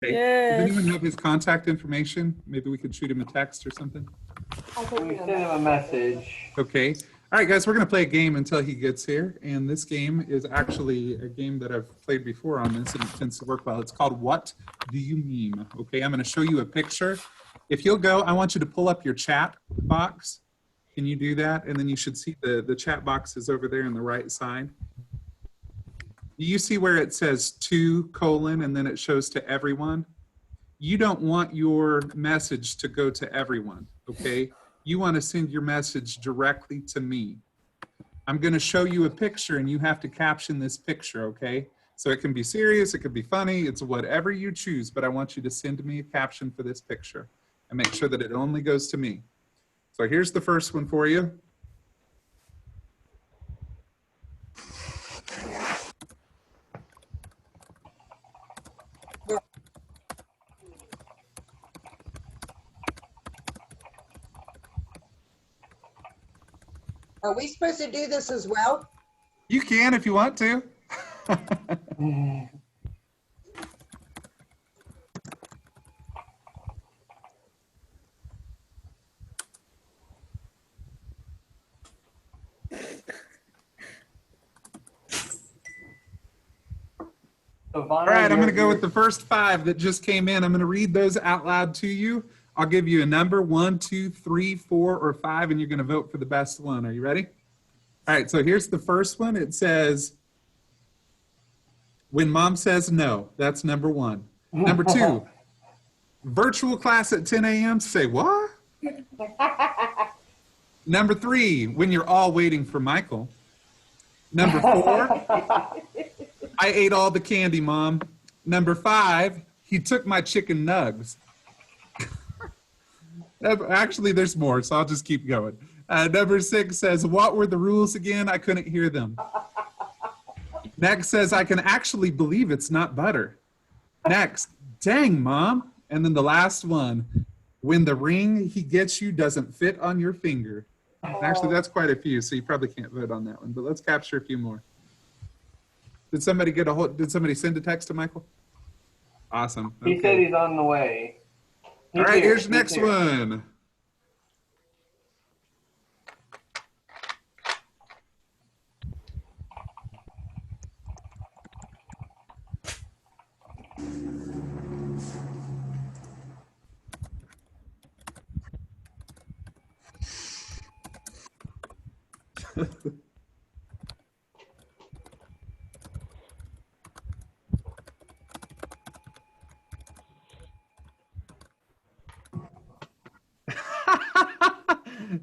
Okay. Yes. Does anyone have his contact information? Maybe we could shoot him a text or something. We sent him a message. Okay. All right, guys, we're going to play a game until he gets here. And this game is actually a game that I've played before on this, and it tends to work well. It's called What Do You Meme? Okay, I'm going to show you a picture. If you'll go, I want you to pull up your chat box. Can you do that? And then you should see the chat box is over there on the right side. Do you see where it says to : and then it shows to everyone? You don't want your message to go to everyone, okay? You want to send your message directly to me. I'm going to show you a picture and you have to caption this picture, okay? So it can be serious, it could be funny, it's whatever you choose, but I want you to send me a caption for this picture and make sure that it only goes to me. So here's the first one for you. Are we supposed to do this as well? You can if you want to. All right, I'm going to go with the first 5 that just came in. I'm going to read those out loud to you. I'll give you a number, 1, 2, 3, 4, or 5, and you're going to vote for the best one. Are you ready? All right, so here's the first one. It says, when mom says no. That's number 1. Number 2, virtual class at 10 a.m. Say what? Number 3, when you're all waiting for Michael. Number 4, I ate all the candy, Mom. Number 5, he took my chicken nugs. Actually, there's more, so I'll just keep going. Number 6 says, what were the rules again? I couldn't hear them. Next says, I can actually believe it's not butter. Next, dang, Mom. And then the last one, when the ring he gets you doesn't fit on your finger. Actually, that's quite a few, so you probably can't vote on that one, but let's capture a few more. Did somebody did somebody send a text to Michael? Awesome. Okay. He said he's on the way. All right, here's the next one.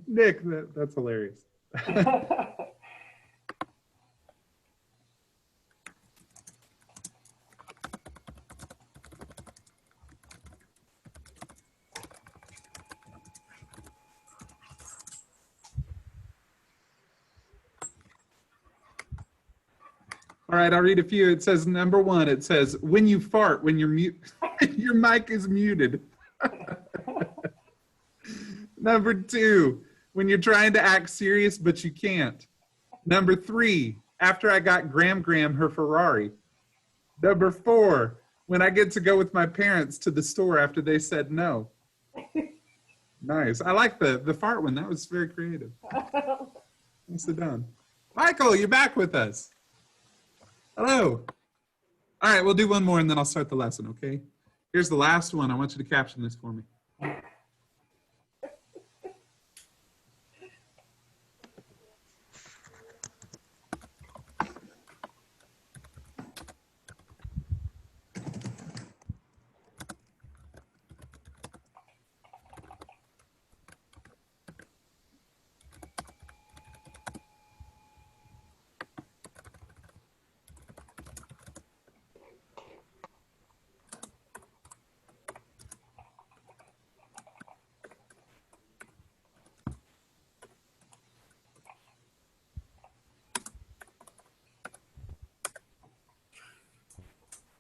Nick, that's hilarious. All right, I'll read a few. It says, number 1, it says, when you fart, when you're your mic is muted. Number 2, when you're trying to act serious, but you can't. Number 3, after I got Gram her Ferrari. Number 4, when I get to go with my parents to the store after they said no. Nice. I like the fart one. That was very creative. Nicely done. Michael, you're back with us. Hello. All right, we'll do one more and then I'll start the lesson, okay? Here's the last one. I want you to caption this for me.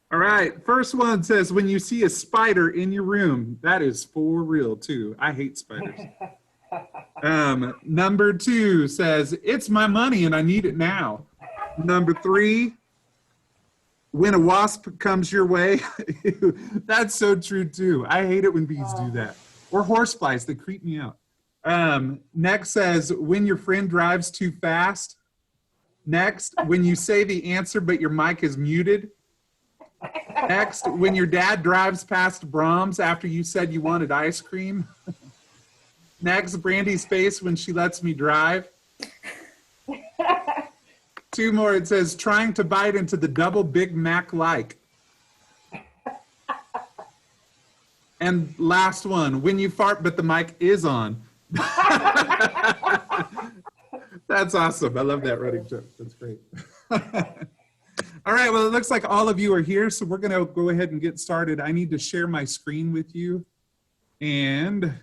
All right, first one says, when you see a spider in your room, that is for real too. I hate spiders. Number 2 says, it's my money and I need it now. Number 3, when a wasp comes your way. That's so true too. I hate it when bees do that. Or horseflies, they creep me out. Next says, when your friend drives too fast. Next, when you say the answer but your mic is muted. Next, when your dad drives past Brahms after you said you wanted ice cream. Next, Brandy's face when she lets me drive. Two more, it says, trying to bite into the double Big Mac like. And last one, when you fart but the mic is on. That's awesome. I love that running joke. That's great. All right, well, it looks like all of you are here, so we're going to go ahead and get started. I need to share my screen with you. And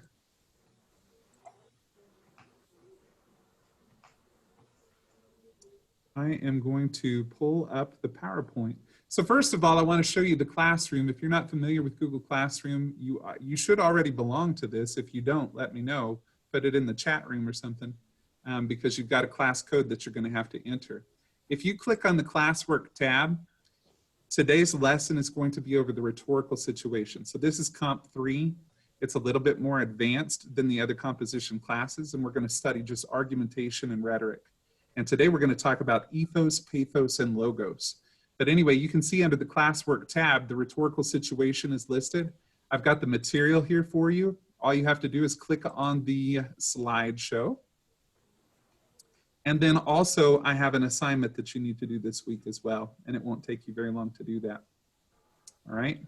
I am going to pull up the PowerPoint. So first of all, I want to show you the classroom. If you're not familiar with Google Classroom, you should already belong to this. If you don't, let me know. Put it in the chat room or something, because you've got a class code that you're going to have to enter. If you click on the classwork tab, today's lesson is going to be over the rhetorical situation. So this is Comp 3. It's a little bit more advanced than the other composition classes, and we're going to study just argumentation and rhetoric. And today we're going to talk about ethos, pathos, and logos. But anyway, you can see under the classwork tab, the rhetorical situation is listed. I've got the material here for you. All you have to do is click on the slideshow. And then also I have an assignment that you need to do this week as well, and it won't take you very long to do that. All right.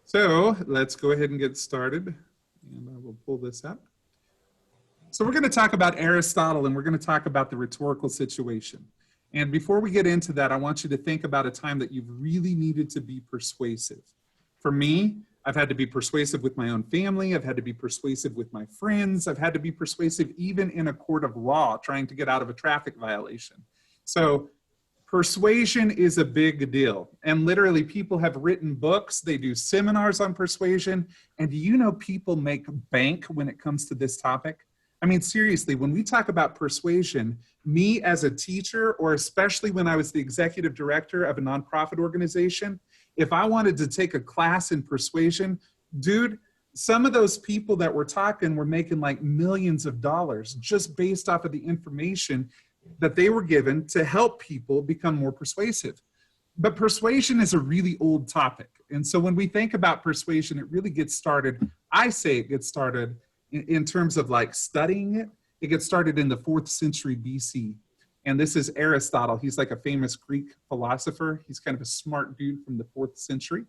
So let's go ahead and get started. And I will pull this up. So we're going to talk about Aristotle, and we're going to talk about the rhetorical situation. And before we get into that, I want you to think about a time that you've really needed to be persuasive. For me, I've had to be persuasive with my own family. I've had to be persuasive with my friends. I've had to be persuasive even in a court of law, trying to get out of a traffic violation. So persuasion is a big deal. And literally people have written books. They do seminars on persuasion. And do you know people make bank when it comes to this topic? I mean, seriously, when we talk about persuasion, me as a teacher, or especially when I was the executive director of a nonprofit organization, if I wanted to take a class in persuasion, dude, some of those people that we're talking were making like millions of dollars just based off of the information that they were given to help people become more persuasive. But persuasion is a really old topic. And so when we think about persuasion, it really gets started, I say it gets started in terms of like studying it. It gets started in the 4th century BC. And this is Aristotle. He's like a famous Greek philosopher. He's kind of a smart dude from the 4th century.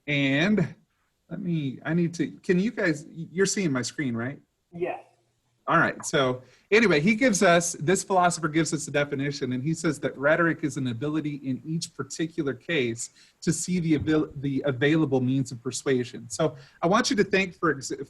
And can you guys, you're seeing my screen, right? Yes. All right, so anyway, this philosopher gives us a definition, and he says that rhetoric is an ability in each particular case to see the available means of persuasion. So I want you to think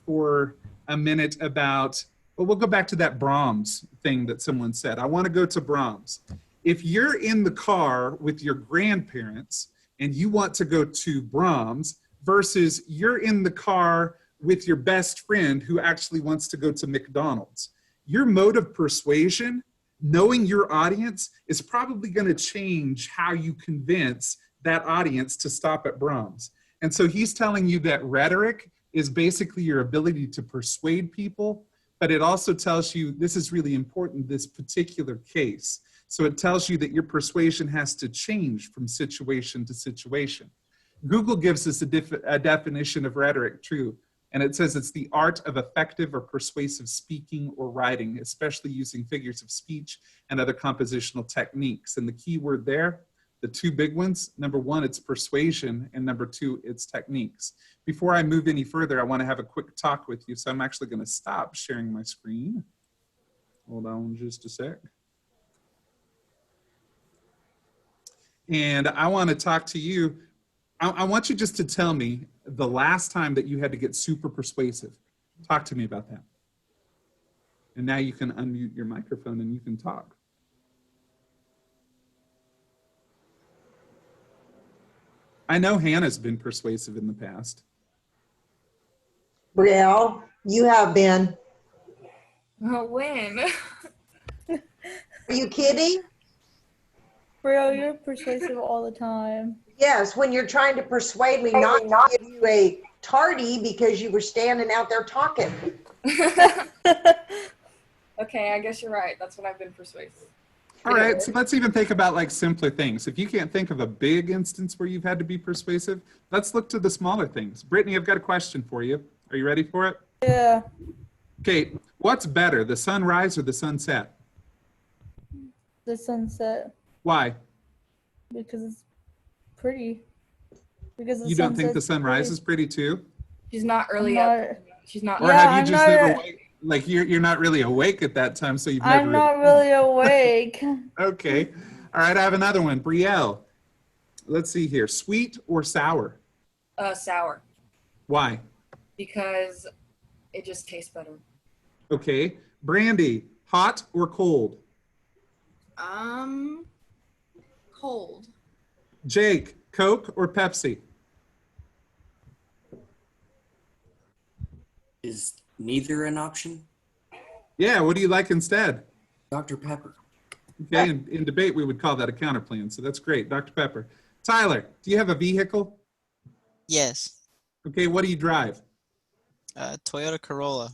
for a minute about, well, we'll go back to that Brahms thing that someone said. I want to go to Brahms. If you're in the car with your grandparents and you want to go to Brahms versus you're in the car with your best friend who actually wants to go to McDonald's, your mode of persuasion, knowing your audience, is probably going to change how you convince that audience to stop at Brahms. And so he's telling you that rhetoric is basically your ability to persuade people, but it also tells you, this is really important, this particular case. So it tells you that your persuasion has to change from situation to situation. Google gives us a definition of rhetoric too. And it says it's the art of effective or persuasive speaking or writing, especially using figures of speech and other compositional techniques. And the key word there, the two big ones, number one, it's persuasion, and number two, it's techniques. Before I move any further, I want to have a quick talk with you. So I'm actually going to stop sharing my screen. Hold on just a sec. And I want to talk to you. I want you just to tell me the last time that you had to get super persuasive. Talk to me about that. And now you can unmute your microphone and you can talk. I know Hannah's been persuasive in the past. Brielle, you have been. Oh, when? Are you kidding? Bro, you're persuasive all the time. Yes, when you're trying to persuade me not to give you a tardy because you were standing out there talking. Okay, I guess you're right. That's when I've been persuasive. All right, so let's even think about like simpler things. If you can't think of a big instance where you've had to be persuasive, let's look to the smaller things. Brittany, I've got a question for you. Are you ready for it? Yeah. Okay, what's better, the sunrise or the sunset? The sunset. Why? Because it's pretty. Because the You don't think the sunset's sunrise pretty. is pretty too? She's not early I'm up. She's not. Or Yeah, have you I'm just not never, a- like you're not really awake at that time, so you've I'm never. not really awake. Okay, all right, I have another one. Brielle, let's see here, sweet or sour? Sour, Why? because it just tastes better. Okay, Brandy, hot or cold? Cold. Jake, Coke or Pepsi? Is neither an option? Yeah, what do you like instead? Dr. Pepper. Okay, in debate, we would call that a counterplan, so that's great. Dr. Pepper. Tyler, do you have a vehicle? Yes. Okay, what do you drive? Toyota Corolla.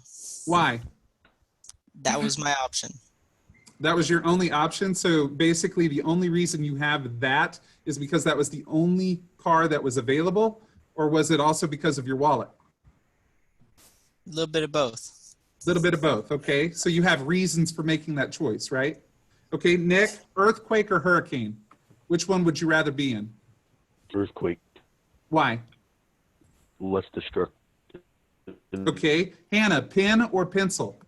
Why? That was my option. That was your only option, so basically the only reason you have that is because that was the only car that was available, or was it also because of your wallet? A little bit of both. A little bit of both, okay? So you have reasons for making that choice, right? Okay, Nick, earthquake or hurricane? Which one would you rather be in? Earthquake, Why? less destructive. Okay, Hannah, pen or pencil?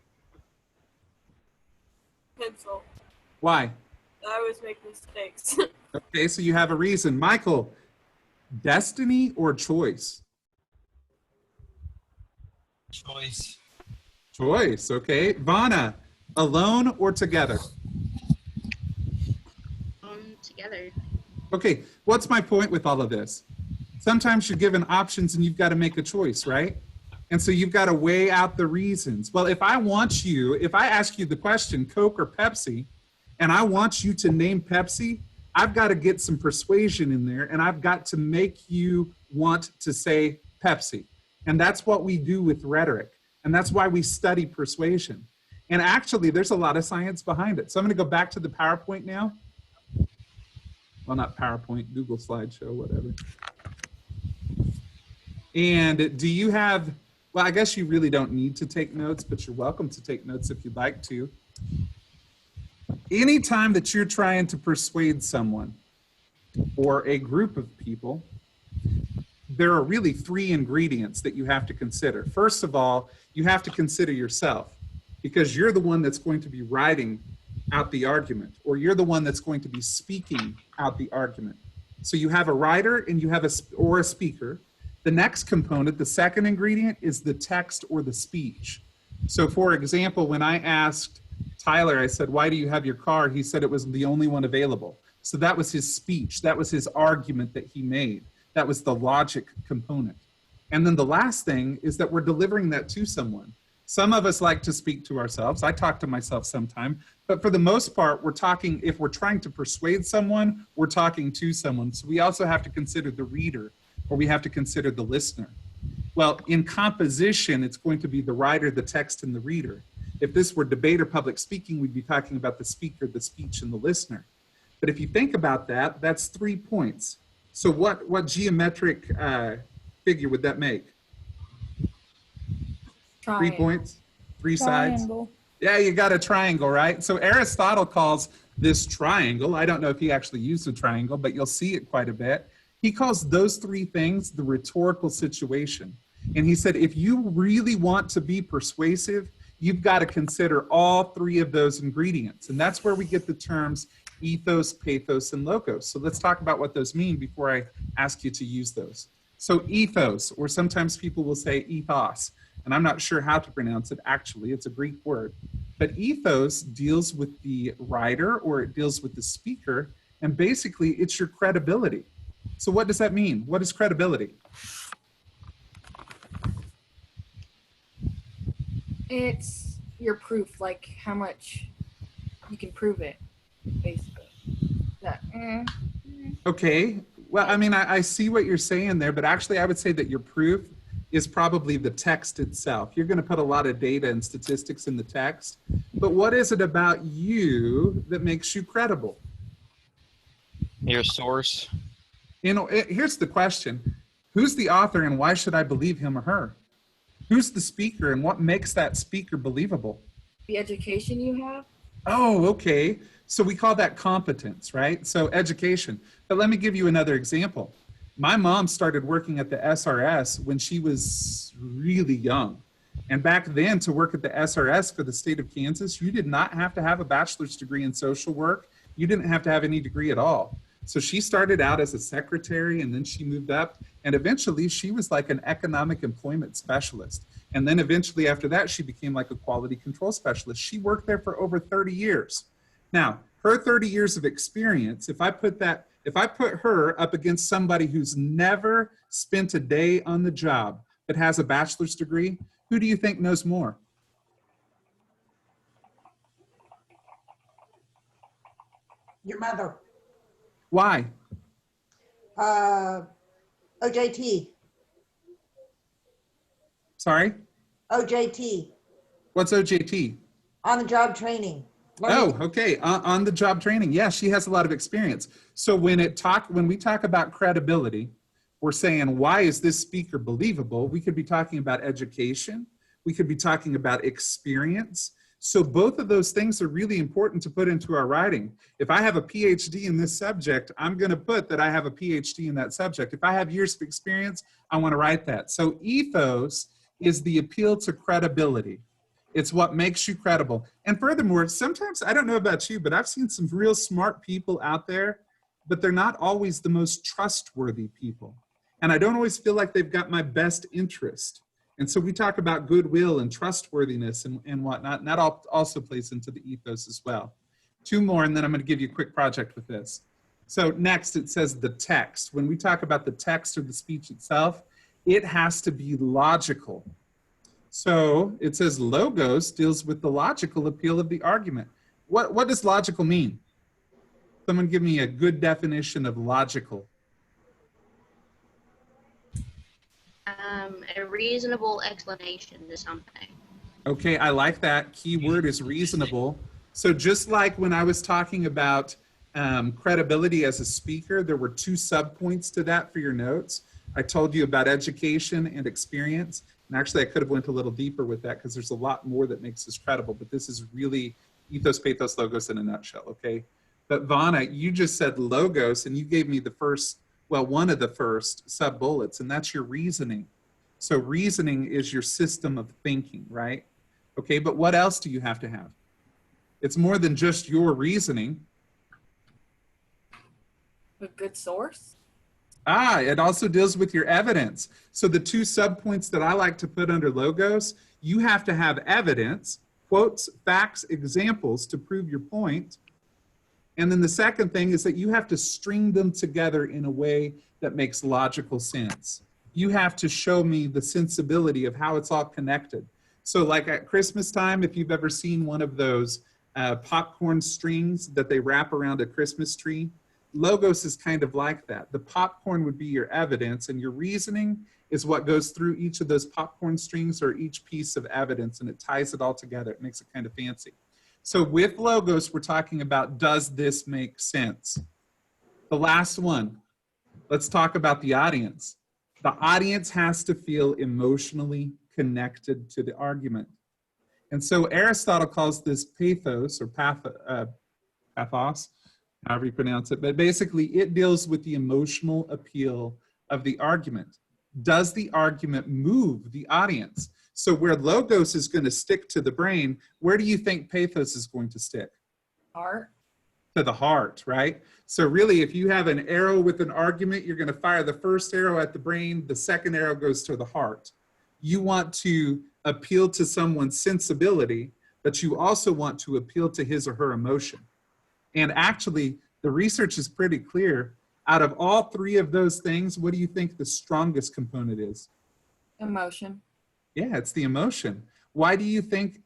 Pencil. Why? I always make mistakes. Okay, so you have a reason. Michael, destiny or choice? Choice. Choice, okay. Vana, alone or together? Together. Okay, what's my point with all of this? Sometimes you're given options and you've got to make a choice, right? And so you've got to weigh out the reasons. Well, if I ask you the question, Coke or Pepsi, and I want you to name Pepsi, I've got to get some persuasion in there and I've got to make you want to say Pepsi. And that's what we do with rhetoric. And that's why we study persuasion. And actually, there's a lot of science behind it. So I'm going to go back to the PowerPoint now. Well, not PowerPoint, Google slideshow, whatever. And do you have, well, I guess you really don't need to take notes, but you're welcome to take notes if you'd like to. Anytime that you're trying to persuade someone or a group of people, there are really three ingredients that you have to consider. First of all, you have to consider yourself because you're the one that's going to be writing out the argument, or you're the one that's going to be speaking out the argument. So you have a writer and you have a speaker. The next component, the second ingredient, is the text or the speech. So for example, when I asked Tyler, I said, why do you have your car? He said it was the only one available. So that was his speech. That was his argument that he made. That was the logic component. And then the last thing is that we're delivering that to someone. Some of us like to speak to ourselves. I talk to myself sometime, but for the most part, we're talking, if we're trying to persuade someone, we're talking to someone. So we also have to consider the reader, or we have to consider the listener. Well, in composition, it's going to be the writer, the text, and the reader. If this were debate or public speaking, we'd be talking about the speaker, the speech, and the listener. But if you think about that, that's 3 points. So what geometric figure would that make? Triangle. 3 points, 3 sides. Triangle. Yeah, you got a triangle, right? So Aristotle calls this triangle, I don't know if he actually used a triangle, but you'll see it quite a bit. He calls those 3 things the rhetorical situation. And he said, if you really want to be persuasive, you've got to consider all 3 of those ingredients. And that's where we get the terms ethos, pathos, and logos. So let's talk about what those mean before I ask you to use those. So ethos, or sometimes people will say ethos, and I'm not sure how to pronounce it actually, it's a Greek word. But ethos deals with the writer, or it deals with the speaker, and basically it's your credibility. So what does that mean? What is credibility? It's your proof, like how much you can prove it, basically. Okay. Well, I mean, I see what you're saying there, but actually I would say that your proof is probably the text itself. You're going to put a lot of data and statistics in the text, but what is it about you that makes you credible? Your source. You know, here's the question. Who's the author and why should I believe him or her? Who's the speaker and what makes that speaker believable? The education you have. Oh, okay. So we call that competence, right? So education. But let me give you another example. My mom started working at the SRS when she was really young. And back then, to work at the SRS for the state of Kansas, you did not have to have a bachelor's degree in social work. You didn't have to have any degree at all. So she started out as a secretary and then she moved up and eventually she was like an economic employment specialist. And then eventually after that, she became like a quality control specialist. She worked there for over 30 years. Now, her 30 years of experience, if I put her up against somebody who's never spent a day on the job but has a bachelor's degree, who do you think knows more? Your mother. Why? OJT. Sorry? OJT. What's OJT? On the job training. Oh, okay. On the job training. Yeah, she has a lot of experience. So when we talk about credibility, we're saying, why is this speaker believable? We could be talking about education. We could be talking about experience. So both of those things are really important to put into our writing. If I have a PhD in this subject, I'm going to put that I have a PhD in that subject. If I have years of experience, I want to write that. So ethos is the appeal to credibility. It's what makes you credible. And furthermore, sometimes, I don't know about you, but I've seen some real smart people out there, but they're not always the most trustworthy people. And I don't always feel like they've got my best interest. And so we talk about goodwill and trustworthiness and whatnot, and that also plays into the ethos as well. Two more, and then I'm going to give you a quick project with this. So next, it says the text. When we talk about the text or the speech itself, it has to be logical. So it says logos deals with the logical appeal of the argument. What does logical mean? Someone give me a good definition of logical. A reasonable explanation to something. Okay, I like that. Key word is reasonable. So just like when I was talking about credibility as a speaker, there were two subpoints to that for your notes. I told you about education and experience. And actually, I could have went a little deeper with that because there's a lot more that makes us credible. But this is really ethos, pathos, logos in a nutshell, okay? But Vana, you just said logos, and you gave me the first, well, one of the first sub-bullets, and that's your reasoning. So reasoning is your system of thinking, right? Okay, but what else do you have to have? It's more than just your reasoning. A good source. It also deals with your evidence. So the two subpoints that I like to put under logos, you have to have evidence, quotes, facts, examples to prove your point. And then the second thing is that you have to string them together in a way that makes logical sense. You have to show me the sensibility of how it's all connected. So like at Christmas time, if you've ever seen one of those popcorn strings that they wrap around a Christmas tree, logos is kind of like that. The popcorn would be your evidence, and your reasoning is what goes through each of those popcorn strings or each piece of evidence, and it ties it all together. It makes it kind of fancy. So with logos, we're talking about, does this make sense? The last one, let's talk about the audience. The audience has to feel emotionally connected to the argument. And so Aristotle calls this pathos or pathos, however you pronounce it, but basically it deals with the emotional appeal of the argument. Does the argument move the audience? So where logos is going to stick to the brain, where do you think pathos is going to stick? Heart. To the heart, right? So really, if you have an arrow with an argument, you're going to fire the first arrow at the brain, the second arrow goes to the heart. You want to appeal to someone's sensibility, but you also want to appeal to his or her emotion. And actually, the research is pretty clear. Out of all three of those things, what do you think the strongest component is? Emotion. Yeah, it's the emotion. Why do you think,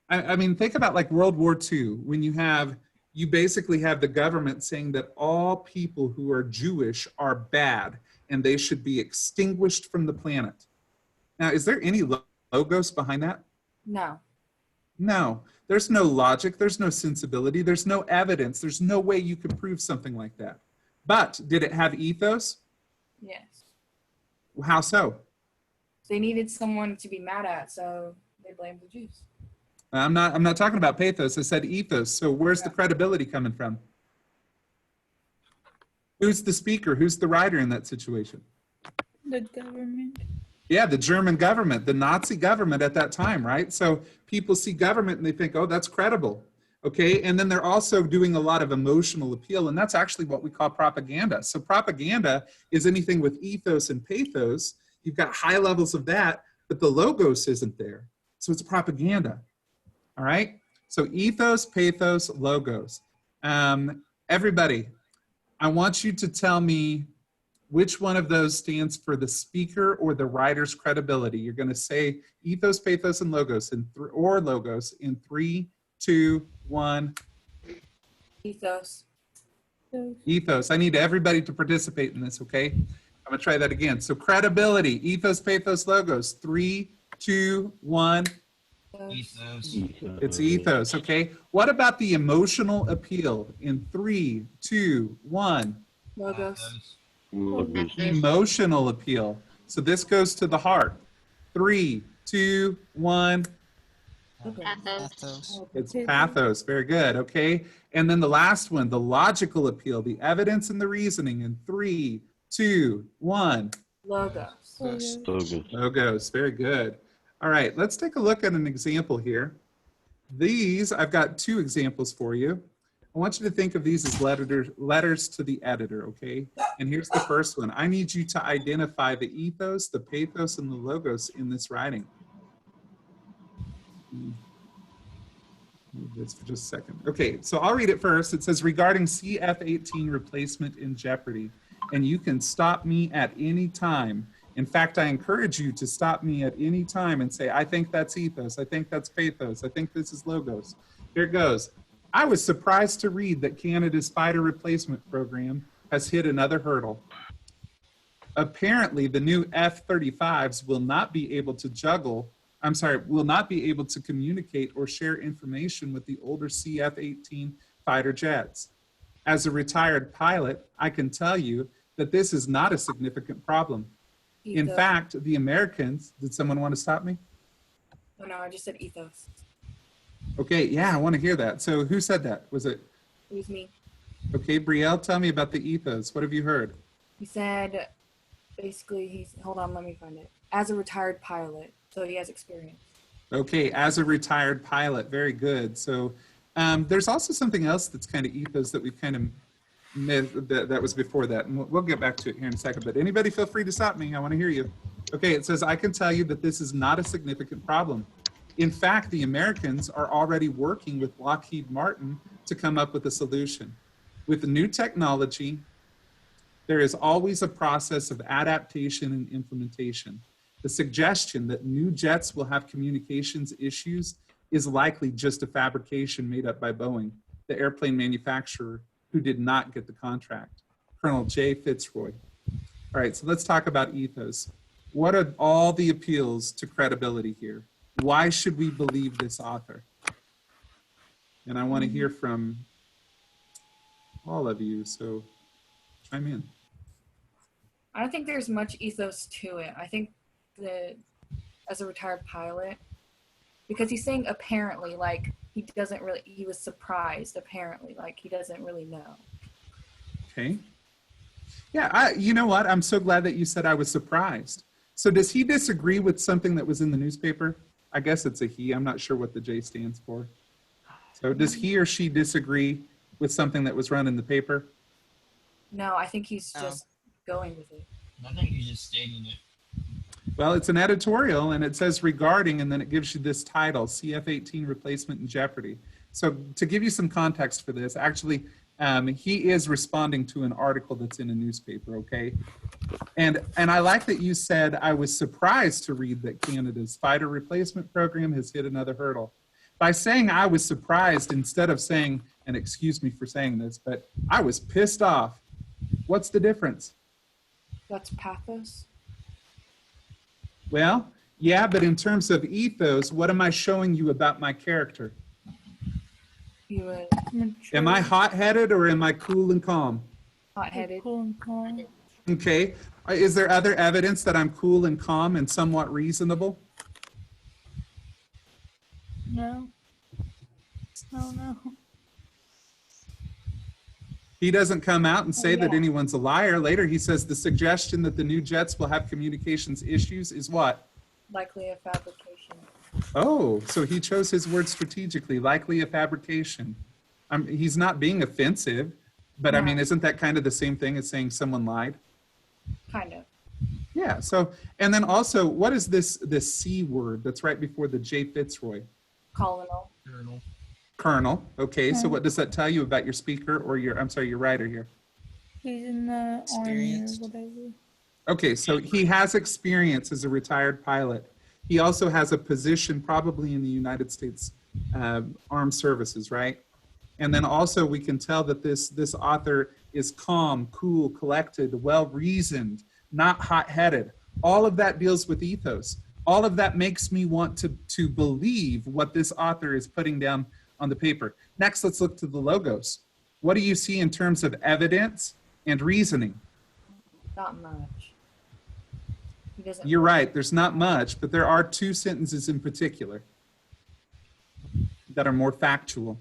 I mean, think about like World War II, when you have you basically have the government saying that all people who are Jewish are bad and they should be extinguished from the planet. Now, is there any logos behind that? No. No, there's no logic, there's no sensibility, there's no evidence, there's no way you can prove something like that. But did it have ethos? Yes. How so? They needed someone to be mad at, so they blamed the Jews. I'm not talking about pathos, I said ethos. So where's the credibility coming from? Who's the speaker? Who's the writer in that situation? The government. Yeah, the German government, the Nazi government at that time, right? So people see government and they think, oh, that's credible. Okay, and then they're also doing a lot of emotional appeal, and that's actually what we call propaganda. So propaganda is anything with ethos and pathos. You've got high levels of that, but the logos isn't there. So it's propaganda. All right, so ethos, pathos, logos. Everybody, I want you to tell me which one of those stands for the speaker or the writer's credibility. You're going to say ethos, pathos, and logos, or logos in 3, 2, 1. Ethos. Ethos. I need everybody to participate in this, okay? I'm going to try that again. So credibility, ethos, pathos, logos. 3, 2, 1. Ethos. It's ethos, okay? What about the emotional appeal in 3, 2, 1? Logos. Logos. Emotional appeal. So this goes to the heart. 3, 2, 1. Pathos. It's pathos. Very good. Okay. And then the last one, the logical appeal, the evidence and the reasoning in 3, 2, 1. Logos. Logos. Logos. Very good. All right. Let's take a look at an example here. These, I've got 2 examples for you. I want you to think of these as letters to the editor, okay? And here's the first one. I need you to identify the ethos, the pathos, and the logos in this writing. Move this for just a second. Okay, so I'll read it first. It says, regarding CF18 replacement in jeopardy, and you can stop me at any time. In fact, I encourage you to stop me at any time and say, I think that's ethos, I think that's pathos, I think this is logos. Here it goes. I was surprised to read that Canada's fighter replacement program has hit another hurdle. Apparently, the new F-35s will not be able to communicate or share information with the older CF-18 fighter jets. As a retired pilot, I can tell you that this is not a significant problem. In Ethos. fact, the Americans, did someone want to stop me? Oh, no, I just said ethos. Okay, yeah, I want to hear that. So who said that? Was it? It was me. Okay, Brielle, tell me about the ethos. What have you heard? He said, basically, hold on, let me find it. As a retired pilot, so he has experience. Okay, as a retired pilot, very good. So there's also something else that's kind of ethos that we kind of missed, that was before that. And we'll get back to it here in a second, but anybody feel free to stop me. I want to hear you. Okay, it says, I can tell you that this is not a significant problem. In fact, the Americans are already working with Lockheed Martin to come up with a solution. With the new technology, there is always a process of adaptation and implementation. The suggestion that new jets will have communications issues is likely just a fabrication made up by Boeing, the airplane manufacturer who did not get the contract. Colonel J. Fitzroy. All right, so let's talk about ethos. What are all the appeals to credibility here? Why should we believe this author? And I want to hear from all of you, so chime in. I don't think there's much ethos to it. I think that as a retired pilot, because he's saying apparently, like he was surprised apparently, like he doesn't really know. Okay. Yeah, you know what? I'm so glad that you said I was surprised. So does he disagree with something that was in the newspaper? I guess it's a he. I'm not sure what the J stands for. So does he or she disagree with something that was run in the paper? No, I think he's just going with it. I think he's just stating it. Well, it's an editorial and it says regarding, and then it gives you this title, CF-18 replacement in jeopardy. So to give you some context for this, actually, he is responding to an article that's in a newspaper, okay? And I like that you said, I was surprised to read that Canada's fighter replacement program has hit another hurdle. By saying I was surprised, instead of saying and excuse me for saying this, but I was pissed off. What's the difference? That's pathos. Well, yeah, but in terms of ethos, what am I showing you about my character? He was Am I hot-headed or am I cool and calm? hot-headed. Cool and calm. Okay. Is there other evidence that I'm cool and calm and somewhat reasonable? No. Oh no. He doesn't come out and say that yeah. anyone's a liar. Later, he says the suggestion that the new jets will have communications issues is what? Likely a fabrication. Oh, so he chose his words strategically, likely a fabrication. He's not being offensive, but I No. mean, isn't that kind of the same thing as saying someone lied? Kind of. Yeah, so, and then also, what is this C word that's right before the J. Fitzroy? Colonel. Journal. Colonel. Okay, so what does that tell you about your speaker or your, I'm sorry, your writer here? He's in the army or Experienced. whatever. Okay, so he has experience as a retired pilot. He also has a position probably in the United States Armed Services, right? And then also we can tell that this author is calm, cool, collected, well-reasoned, not hot-headed. All of that deals with ethos. All of that makes me want to believe what this author is putting down on the paper. Next, let's look to the logos. What do you see in terms of evidence and reasoning? Not much. He doesn't. You're right, there's not much, but there are two sentences in particular that are more factual.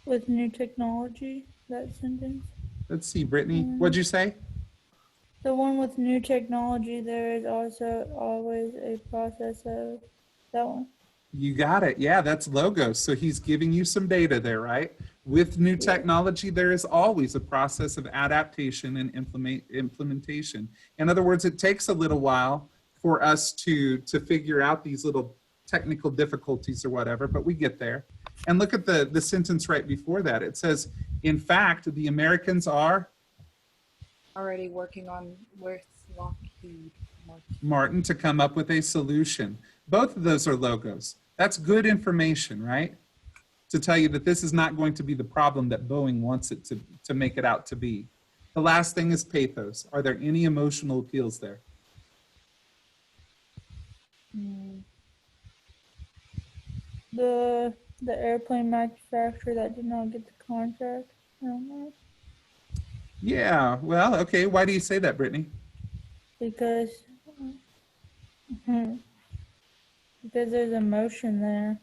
With new technology, that sentence. Let's see, Brittany, what'd you say? The one with new technology, there is also always a process of that one. You got it. Yeah, that's logos. So he's giving you some data there, right? With new technology, there is always a process of adaptation and implementation. In other words, it takes a little while for us to figure out these little technical difficulties or whatever, but we get there. And look at the sentence right before that. It says, in fact, the Americans are Already working on with Lockheed Martin to come up with a solution. Both of those are logos. That's good information, right? To tell you that this is not going to be the problem that Boeing wants it to make it out to be. The last thing is pathos. Are there any emotional appeals there? The airplane manufacturer that did not get the contract. I don't know. Yeah, well, okay. Why do you say that, Brittany? Because there's emotion there.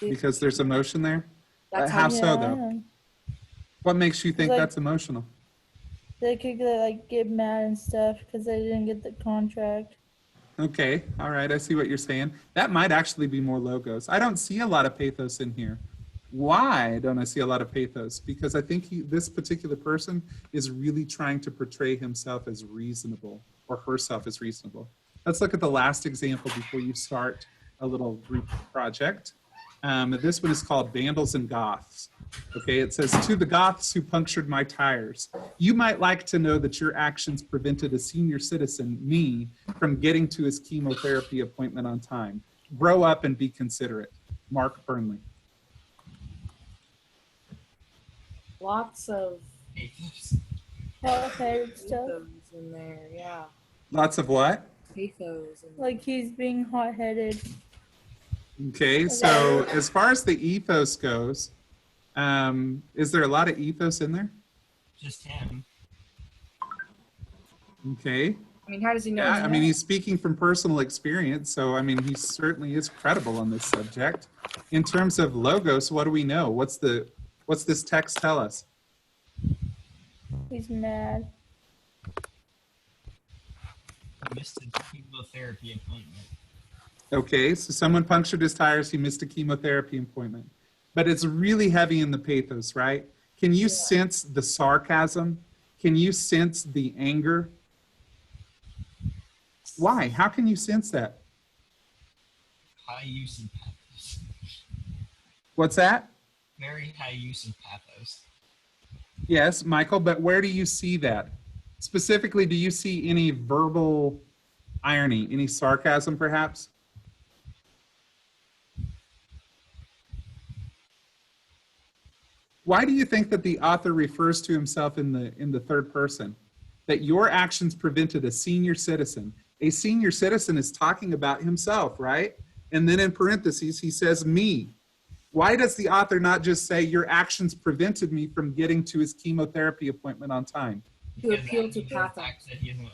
Because there's emotion there? That's How so, I though? know. What makes you think Like- that's emotional? They could get mad and stuff because they didn't get the contract. Okay, all right, I see what you're saying. That might actually be more logos. I don't see a lot of pathos in here. Why don't I see a lot of pathos? Because I think this particular person is really trying to portray himself as reasonable or herself as reasonable. Let's look at the last example before you start a little group project. This one is called Vandals and Goths. Okay, it says, to the Goths who punctured my tires, you might like to know that your actions prevented a senior citizen, me, from getting to his chemotherapy appointment on time. Grow up and be considerate. Mark Burnley. lots of Hot-headed stuff. pathos in there. Yeah, Lots of what? pathos. And Like he's being hot-headed. Okay, so as far as the ethos goes, is there a lot of ethos in there? Just him. Okay. I mean, how does he know? Yeah, it's I mean, not? he's speaking from personal experience, so I mean, he certainly is credible on this subject. In terms of logos, what do we know? What's this text tell us? He's mad. He missed a chemotherapy appointment. Okay, so someone punctured his tires, he missed a chemotherapy appointment. But it's really heavy in the pathos, right? Can you sense the sarcasm? Can you sense the anger? Why? How can you sense that? High use of pathos. What's that? Very high use of pathos. Yes, Michael, but where do you see that? Specifically, do you see any verbal irony, any sarcasm perhaps? Why do you think that the author refers to himself in the third person? That your actions prevented a senior citizen. A senior citizen is talking about himself, right? And then in parentheses, he says me. Why does the author not just say your actions prevented me from getting to his chemotherapy appointment on time? To appeal to The pathos. fact that he's an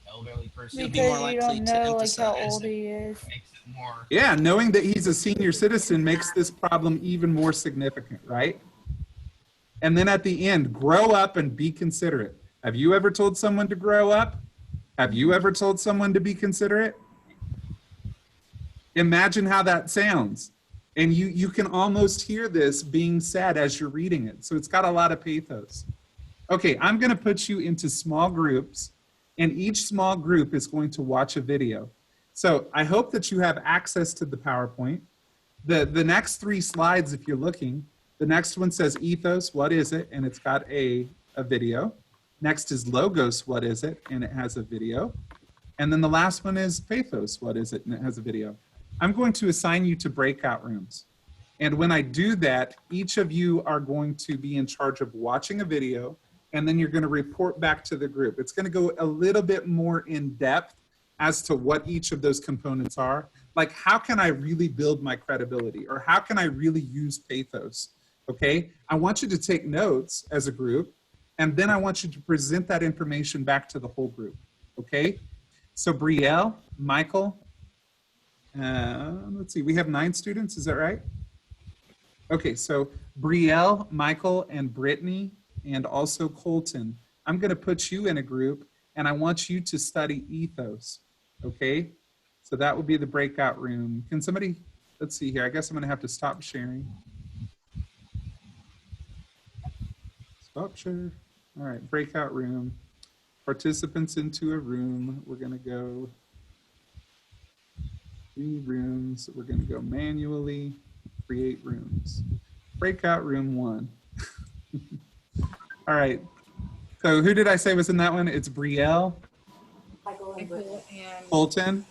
elderly person Because be more you likely don't to know like how emphasize old it. he is. makes it more. Yeah, knowing that he's a senior citizen makes this problem even more significant, right? And then at the end, grow up and be considerate. Have you ever told someone to grow up? Have you ever told someone to be considerate? Imagine how that sounds. And you can almost hear this being said as you're reading it. So it's got a lot of pathos. Okay, I'm going to put you into small groups, and each small group is going to watch a video. So I hope that you have access to the PowerPoint. The next 3 slides, if you're looking, the next one says ethos, what is it? And it's got a video. Next is logos, what is it? And it has a video. And then the last one is pathos, what is it? And it has a video. I'm going to assign you to breakout rooms. And when I do that, each of you are going to be in charge of watching a video, and then you're going to report back to the group. It's going to go a little bit more in depth as to what each of those components are. Like, how can I really build my credibility? Or how can I really use pathos? Okay, I want you to take notes as a group, and then I want you to present that information back to the whole group. Okay, so Brielle, Michael, let's see, we have 9 students, is that right? Okay, so Brielle, Michael, and Brittany, and also Colton, I'm going to put you in a group, and I want you to study ethos. Okay, so that will be the breakout room. Can somebody, let's see here, I guess I'm going to have to stop sharing. Stop share. All right, breakout room. Participants into a room. We're going to go 3 rooms. We're going to go manually create rooms. Breakout room 1. All right. So who did I say was in that one? It's Brielle, Michael and Colton.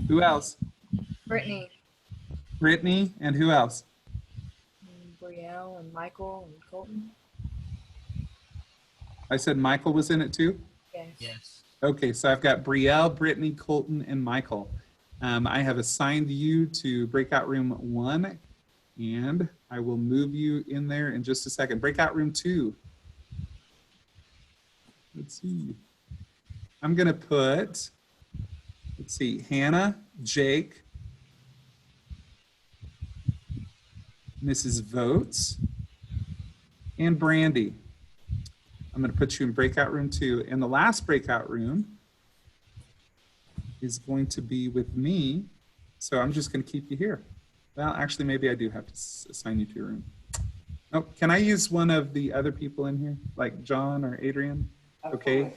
Who else? Brittany, Brittany, and who else? and Brielle, and Michael, and Colton. I said Michael was in it too? Yes. Yes. Okay, so I've got Brielle, Brittany, Colton, and Michael. I have assigned you to breakout room 1, and I will move you in there in just a second. Breakout room 2. Let's see. I'm going to put, let's see, Hannah, Jake, Mrs. Votes, and Brandy. I'm going to put you in breakout room 2. And the last breakout room is going to be with me. So I'm just going to keep you here. Well, actually, maybe I do have to assign you to your room. Oh, can I use one of the other people in here, like John or Adrian? Okay.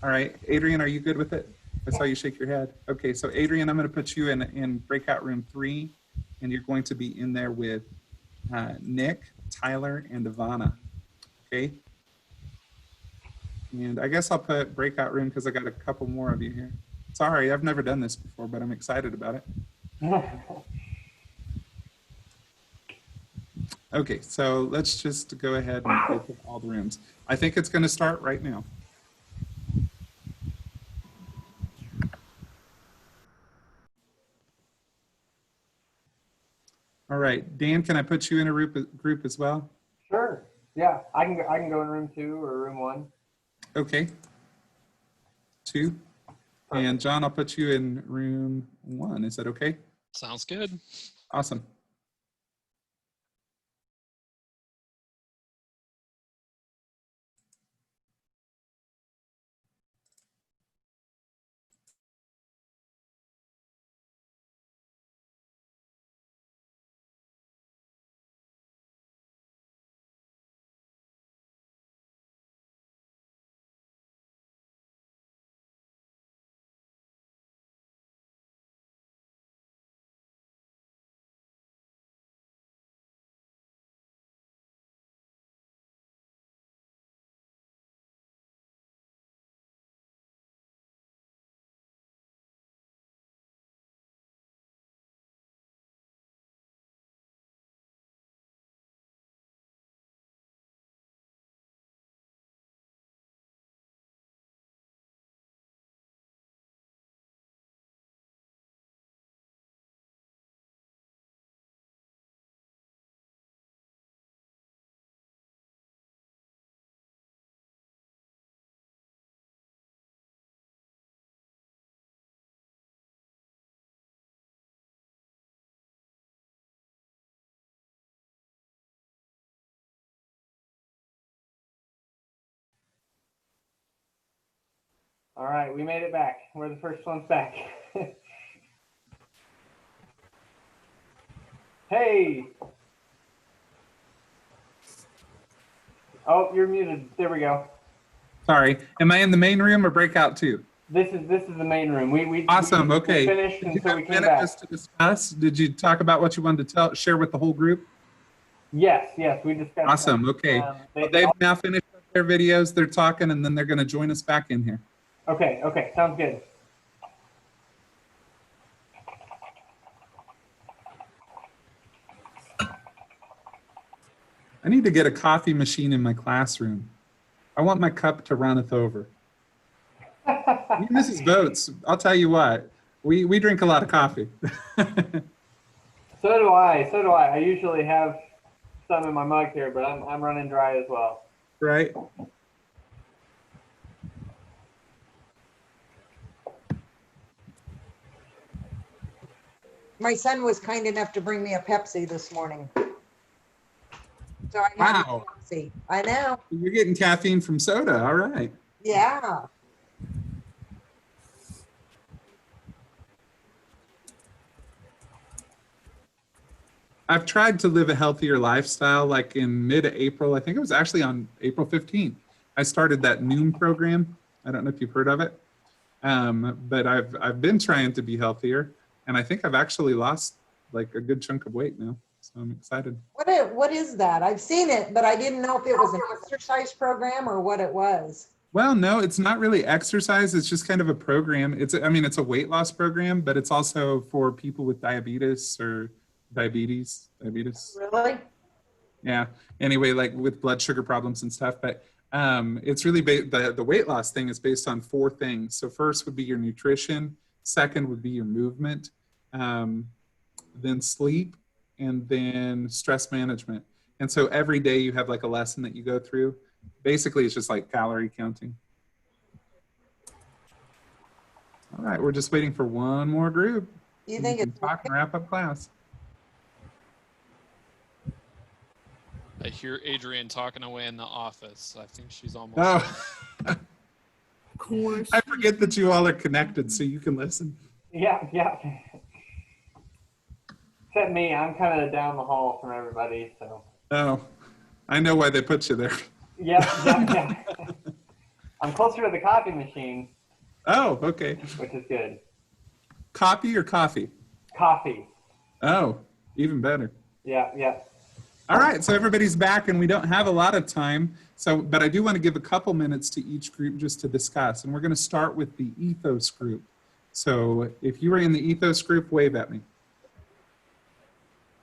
All right. Adrian, are you good with it? I saw you shake your head. Okay, so Adrian, I'm going to put you in breakout room 3, and you're going to be in there with Nick, Tyler, and Ivana. Okay. And I guess I'll put breakout room because I got a couple more of you here. Sorry, I've never done this before, but I'm excited about it. Okay, so let's just go ahead and open all the rooms. I think it's going to start right now. All right, Dan, can I put you in a group as well? Sure. Yeah, I can go in room 2 or room 1. Okay. 2. And John, I'll put you in room 1. Is that okay? Sounds good. Awesome. All right, we made it back. We're the first ones back. Hey. Oh, you're muted. There we go. Sorry. Am I in the main room or breakout too? This is the main room. We Awesome. Okay. We finished, Did and you so have we a came minute back. just to discuss? Did you talk about what you wanted to share with the whole group? Yes, we discussed. Awesome. Okay. Well, they've now finished their videos. They're talking, and then they're going to join us back in here. Okay, sounds good. I need to get a coffee machine in my classroom. I want my cup to runneth over. Mrs. Boats, I'll tell you what, we drink a lot of coffee. So do I. I usually have some in my mug here, but I'm running dry as well. Right? My son was kind enough to bring me a Pepsi this morning. So I had Wow. a Pepsi. I know. You're getting caffeine from soda. All right. Yeah. I've tried to live a healthier lifestyle. Like in mid-April, I think it was actually on April 15th, I started that Noom program. I don't know if you've heard of it, but I've been trying to be healthier, and I think I've actually lost like a good chunk of weight now. So I'm excited. What is that? I've seen it, but I didn't know if it was an exercise program or what it was. Well, no, it's not really exercise. It's just kind of a program. It's a weight loss program, but it's also for people with diabetes or diabetes. Really? Yeah. Anyway, like with blood sugar problems and stuff, but it's really the weight loss thing is based on 4 things. So first would be your nutrition, second would be your movement, then sleep, and then stress management. And so every day you have like a lesson that you go through. Basically, it's just like calorie counting. All right, we're just waiting for one more group. You think We can it's talk and wrap up class? I hear Adrienne talking away in the office. I think she's almost. Oh, Of course. I forget that you all are connected, so you can listen. Yeah. Except me, I'm kind of down the hall from everybody, so. Oh, I know why they put you there. Yeah. I'm closer to the coffee machine. Oh, okay. Which is good. Copy or coffee? Coffee. Oh, even better. Yeah. All right, so everybody's back, and we don't have a lot of time. But I do want to give a couple minutes to each group just to discuss, and we're going to start with the ethos group. So if you were in the ethos group, wave at me.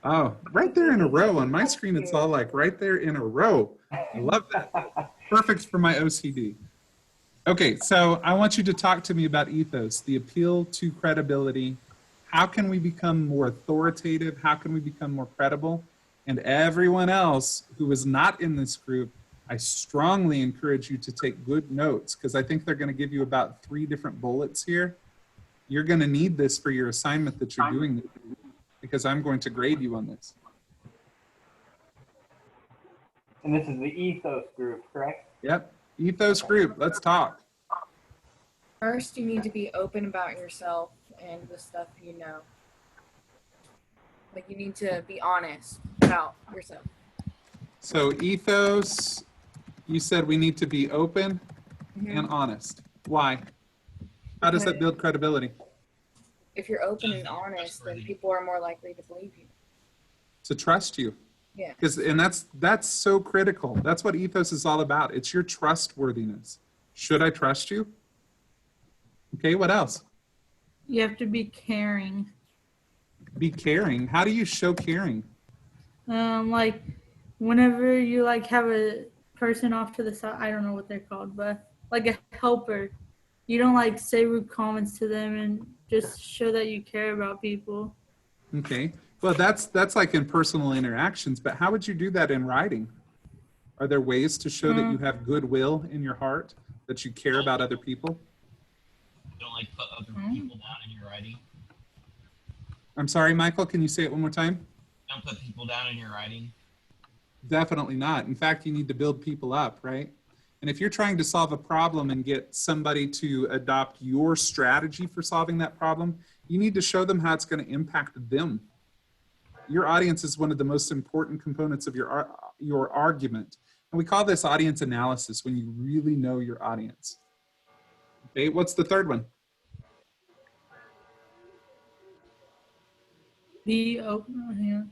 Oh, right there in a row. On my screen, it's all like right there in a row. I love that. Perfect for my OCD. Okay, so I want you to talk to me about ethos, the appeal to credibility. How can we become more authoritative? How can we become more credible? And everyone else who is not in this group, I strongly encourage you to take good notes because I think they're going to give you about 3 different bullets here. You're going to need this for your assignment that you're doing because I'm going to grade you on this. And this is the ethos group, correct? Yep. Ethos group. Let's talk. First, you need to be open about yourself and the stuff you know. Like, you need to be honest about yourself. So ethos, you said we need to be open and honest. Why? How does that build credibility? If you're open and honest, then people are more likely to believe you. To trust you. Yeah. And that's so critical. That's what ethos is all about. It's your trustworthiness. Should I trust you? Okay, what else? You have to be caring. Be caring. How do you show caring? Like whenever you like have a person off to the side, I don't know what they're called, but like a helper, you don't like say rude comments to them and just show that you care about people. Okay. Well, that's like in personal interactions, but how would you do that in writing? Are there ways to show that you have goodwill in your heart, that you care about other people? Don't like put other people down in your writing. I'm sorry, Michael, can you say it one more time? Don't put people down in your writing. Definitely not. In fact, you need to build people up, right? And if you're trying to solve a problem and get somebody to adopt your strategy for solving that problem, you need to show them how it's going to impact them. Your audience is one of the most important components of your argument. And we call this audience analysis, when you really know your audience. Okay, what's the third one? Be open. Hang on.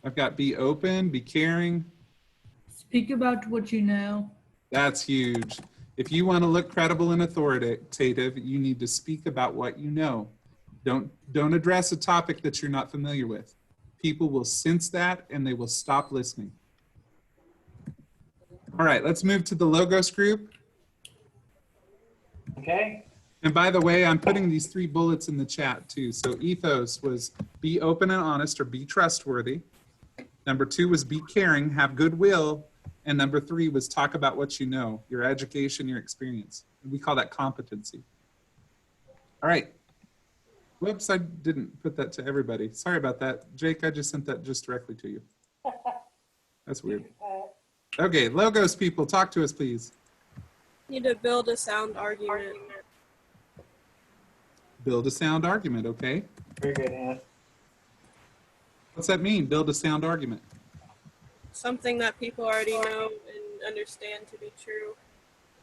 I've got be open, be caring. Speak about what you know. That's huge. If you want to look credible and authoritative, you need to speak about what you know. Don't address a topic that you're not familiar with. People will sense that and they will stop listening. All right, let's move to the logos group. Okay. And by the way, I'm putting these 3 bullets in the chat too. So ethos was be open and honest or be trustworthy. Number 2 was be caring, have goodwill. And number 3 was talk about what you know, your education, your experience. We call that competency. All right. Whoops, I didn't put that to everybody. Sorry about that. Jake, I just sent that just directly to you. That's weird. Okay, logos people, talk to us, please. Need to build a sound argument. Build a sound argument, okay? Very good, Hannah. What's that mean, build a sound argument? Something that people already know and understand to be true.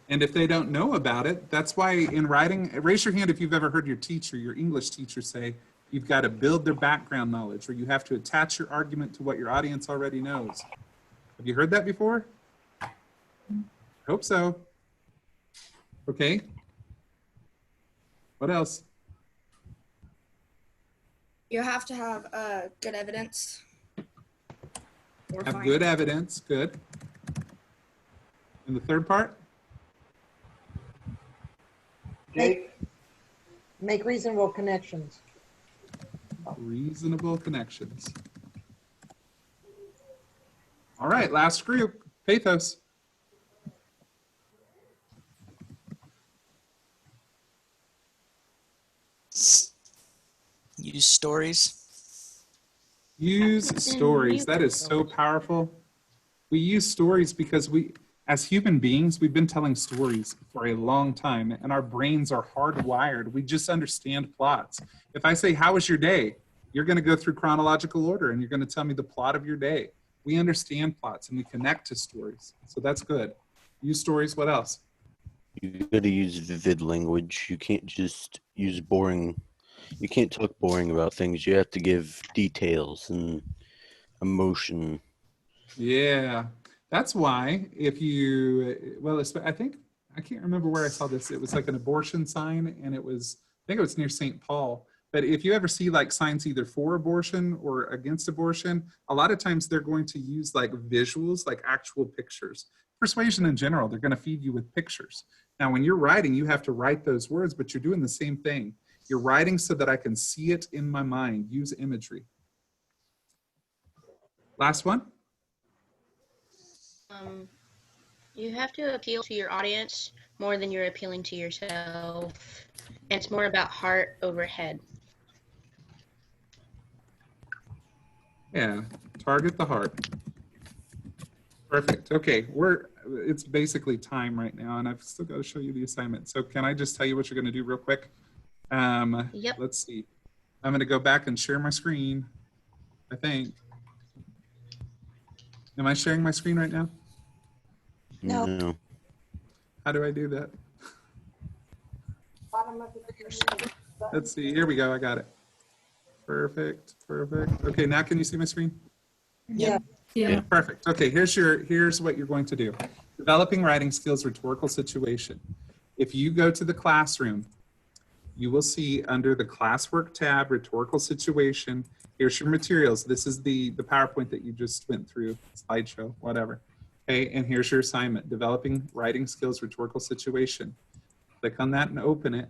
And if they don't know about it, that's why in writing, raise your hand if you've ever heard your teacher, your English teacher say, you've got to build their background knowledge, or you have to attach your argument to what your audience already knows. Have you heard that before? Hope so. Okay. What else? You have to have good evidence. Have good evidence, good. And the third part? Jake? Make reasonable connections. Reasonable connections. All right, last group, pathos. Use stories. Use stories. That is so powerful. We use stories because as human beings, we've been telling stories for a long time, and our brains are hardwired. We just understand plots. If I say, how was your day? You're going to go through chronological order, and you're going to tell me the plot of your day. We understand plots, and we connect to stories. So that's good. Use stories. What else? You got to use vivid language. You can't just use boring. You can't talk boring about things. You have to give details and emotion. Yeah, that's why if you, well, I think, I can't remember where I saw this. It was like an abortion sign, and it was, I think it was near St. Paul. But if you ever see like signs either for abortion or against abortion, a lot of times they're going to use like visuals, like actual pictures. Persuasion in general, they're going to feed you with pictures. Now, when you're writing, you have to write those words, but you're doing the same thing. You're writing so that I can see it in my mind. Use imagery. Last one. You have to appeal to your audience more than you're appealing to yourself. And it's more about heart over head. Yeah, target the heart. Perfect. Okay, it's basically time right now, and I've still got to show you the assignment. So can I just tell you what you're going to do real quick? Yep. Let's see. I'm going to go back and share my screen, I think. Am I sharing my screen right now? No. How do I do that? Let's see. Here we go. I got it. Perfect. Perfect. Okay, now can you see my screen? Yeah. Yeah. Perfect. Okay, here's what you're going to do. Developing writing skills, rhetorical situation. If you go to the classroom, you will see under the classwork tab, rhetorical situation, here's your materials. This is the PowerPoint that you just went through, slideshow, whatever. Okay, and here's your assignment, developing writing skills, rhetorical situation. Click on that and open it.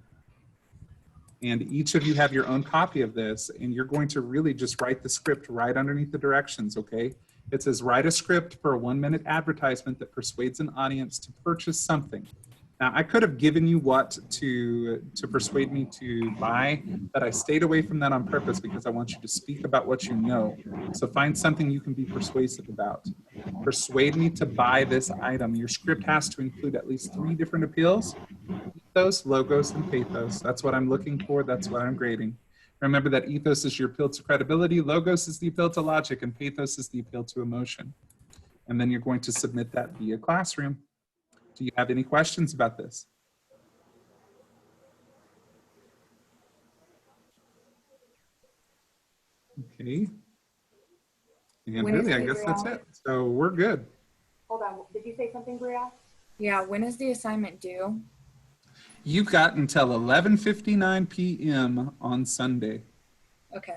And each of you have your own copy of this, and you're going to really just write the script right underneath the directions, okay? It says, write a script for a 1-minute advertisement that persuades an audience to purchase something. Now, I could have given you what to persuade me to buy, but I stayed away from that on purpose because I want you to speak about what you know. So find something you can be persuasive about. Persuade me to buy this item. Your script has to include at least 3 different appeals: ethos, logos, and pathos. That's what I'm looking for. That's what I'm grading. Remember that ethos is your appeal to credibility, logos is the appeal to logic, and pathos is the appeal to emotion. And then you're going to submit that via Classroom. Do you have any questions about this? Okay. And When is really, I the guess that's exam? it. So we're good. Hold on. Did you say something, Bria? Yeah. When is the assignment due? You've got until 11:59 p.m. on Sunday, Okay.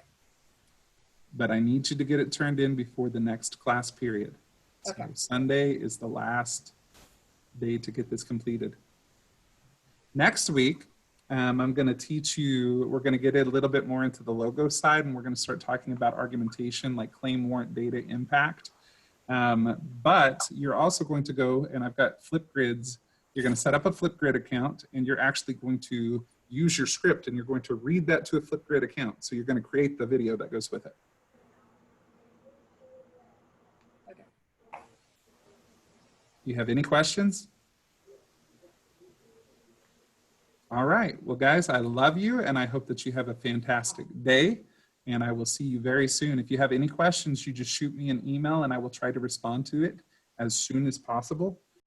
but I need you to get it turned in before the next class period. So Okay. Sunday is the last day to get this completed. Next week, I'm going to teach you, we're going to get a little bit more into the logo side, and we're going to start talking about argumentation, like claim, warrant, data, impact. But you're also going to go, and I've got Flipgrids. You're going to set up a Flipgrid account, and you're actually going to use your script, and you're going to read that to a Flipgrid account. So you're going to create the video that goes with it. Okay. You have any questions? All right. Well, guys, I love you, and I hope that you have a fantastic day, and I will see you very soon. If you have any questions, you just shoot me an email, and I will try to respond to it as soon as possible.